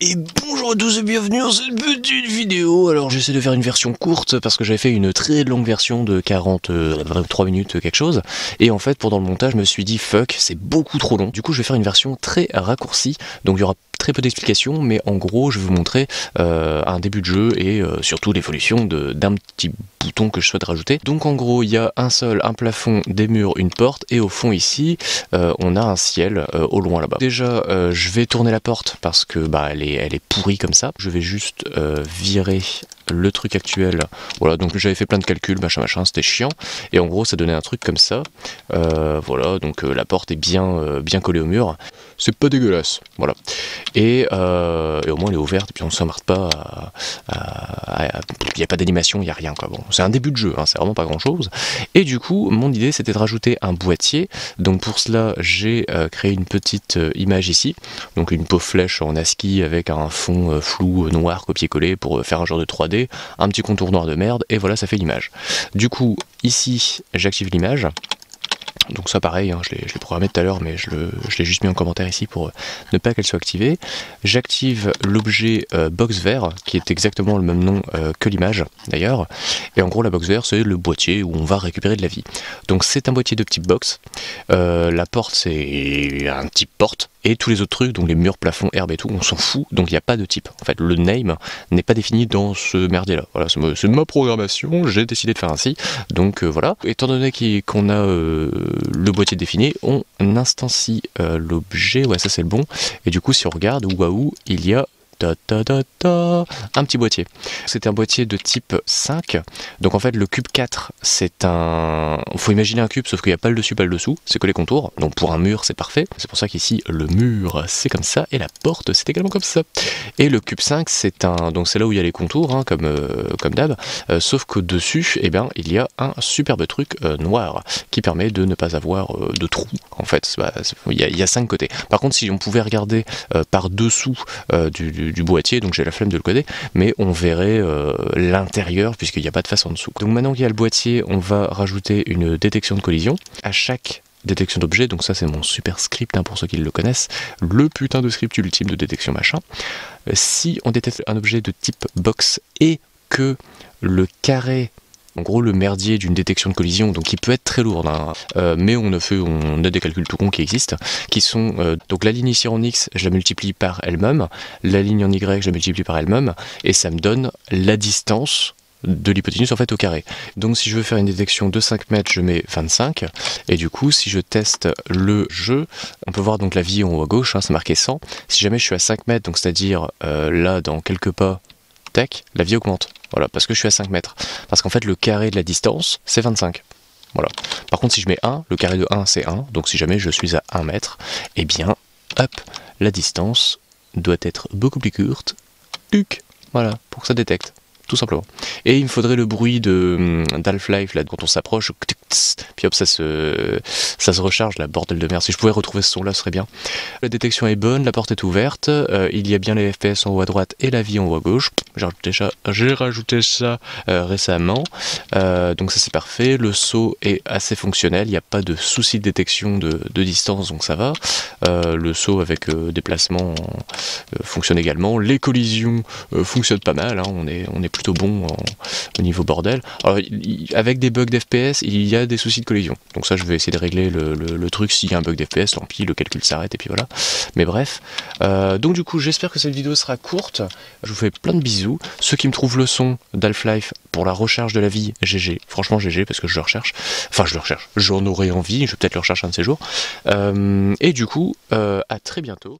Et bonjour à tous et bienvenue dans cette petite vidéo. Alors j'essaie de faire une version courte parce que j'avais fait une très longue version de 43 minutes quelque chose. Et en fait pendant le montage je me suis dit fuck, c'est beaucoup trop long. Du coup je vais faire une version très raccourcie. Donc il y aura très peu d'explications, mais en gros je vais vous montrer un début de jeu et surtout l'évolution d'un petit bouton que je souhaite rajouter. Donc en gros il y a un sol, un plafond, des murs, une porte, et au fond ici on a un ciel au loin là-bas. Déjà je vais tourner la porte parce que elle est pourrie comme ça. Je vais juste virer le truc actuel. Voilà, donc j'avais fait plein de calculs, machin, c'était chiant. Et en gros, ça donnait un truc comme ça. Voilà, donc la porte est bien collée au mur. C'est pas dégueulasse, voilà. Et au moins elle est ouverte, et puis on ne s'emmerde pas. Il n'y a pas d'animation, il n'y a rien, quoi. Bon, c'est un début de jeu, hein, c'est vraiment pas grand chose. Et du coup, mon idée c'était de rajouter un boîtier. Donc pour cela, j'ai créé une petite image ici. Donc une pauvre flèche en ASCII avec un fond flou noir copié-collé pour faire un genre de 3D, un petit contour noir de merde, et voilà, ça fait l'image. Du coup, ici, j'active l'image. Donc ça pareil, hein, je l'ai programmé tout à l'heure, mais je l'ai juste mis en commentaire ici pour ne pas qu'elle soit activée. J'active l'objet box vert, qui est exactement le même nom que l'image d'ailleurs. Et en gros la box vert c'est le boîtier où on va récupérer de la vie. Donc c'est un boîtier de type box. La porte c'est un type porte. Et tous les autres trucs, donc les murs, plafonds, herbes et tout, on s'en fout, donc il n'y a pas de type. En fait, le name n'est pas défini dans ce merdier là. Voilà, c'est ma programmation, j'ai décidé de faire ainsi. Donc voilà. Étant donné qu'on a le boîtier défini, on instancie l'objet, ouais ça c'est le bon. Et du coup si on regarde, waouh, il y a un petit boîtier. C'est un boîtier de type 5. Donc en fait le cube 4 c'est un... faut imaginer un cube sauf qu'il n'y a pas le dessus pas le dessous, c'est que les contours. Donc pour un mur c'est parfait. C'est pour ça qu'ici le mur c'est comme ça et la porte c'est également comme ça. Et le cube 5 c'est un... donc c'est là où il y a les contours hein, comme d'hab. Sauf qu'au dessus eh bien, il y a un superbe truc noir qui permet de ne pas avoir de trous. En fait il y a 5 côtés. Par contre si on pouvait regarder par dessous du boîtier, donc j'ai la flemme de le coder, mais on verrait l'intérieur puisqu'il n'y a pas de face en dessous. Donc maintenant qu'il y a le boîtier, on va rajouter une détection de collision. À chaque détection d'objet, donc ça c'est mon super script hein, pour ceux qui le connaissent, le putain de script ultime de détection machin. Si on détecte un objet de type box et que le carré, en gros le merdier d'une détection de collision, donc qui peut être très lourde, hein, mais on a des calculs tout cons qui existent, qui sont, donc la ligne ici en X, je la multiplie par elle-même, la ligne en Y, je la multiplie par elle-même, et ça me donne la distance de l'hypoténuse en fait au carré. Donc si je veux faire une détection de 5 mètres, je mets 25, et du coup si je teste le jeu, on peut voir donc la vie en haut à gauche, hein, c'est marqué 100, si jamais je suis à 5 mètres, donc c'est-à-dire là dans quelques pas, tac, la vie augmente. Voilà, parce que je suis à 5 mètres. Parce qu'en fait, le carré de la distance, c'est 25. Voilà. Par contre, si je mets 1, le carré de 1, c'est 1. Donc si jamais je suis à 1 mètre, eh bien, hop, la distance doit être beaucoup plus courte. Tuc, voilà, pour que ça détecte. Tout simplement. Et il me faudrait le bruit d'Half-Life, là, quand on s'approche, puis hop, ça se recharge, la bordel de merde. Si je pouvais retrouver ce son-là, ce serait bien. La détection est bonne, la porte est ouverte, il y a bien les FPS en haut à droite et la vie en haut à gauche. J'ai rajouté ça récemment, donc ça c'est parfait. Le saut est assez fonctionnel, il n'y a pas de souci de détection de distance, donc ça va. Le saut avec déplacement fonctionne également. Les collisions fonctionnent pas mal, hein. On est plutôt bon au niveau bordel. Alors, avec des bugs d'FPS, il y a des soucis de collision. Donc ça, je vais essayer de régler le truc. S'il y a un bug d'FPS, tant pis, le calcul s'arrête et puis voilà. Mais bref. Donc du coup, j'espère que cette vidéo sera courte. Je vous fais plein de bisous. Ceux qui me trouvent le son d'Half-Life pour la recharge de la vie, GG. Franchement, GG, parce que je le recherche. Enfin, je le recherche. J'en aurais envie. Je vais peut-être le rechercher un de ces jours. Et du coup, à très bientôt.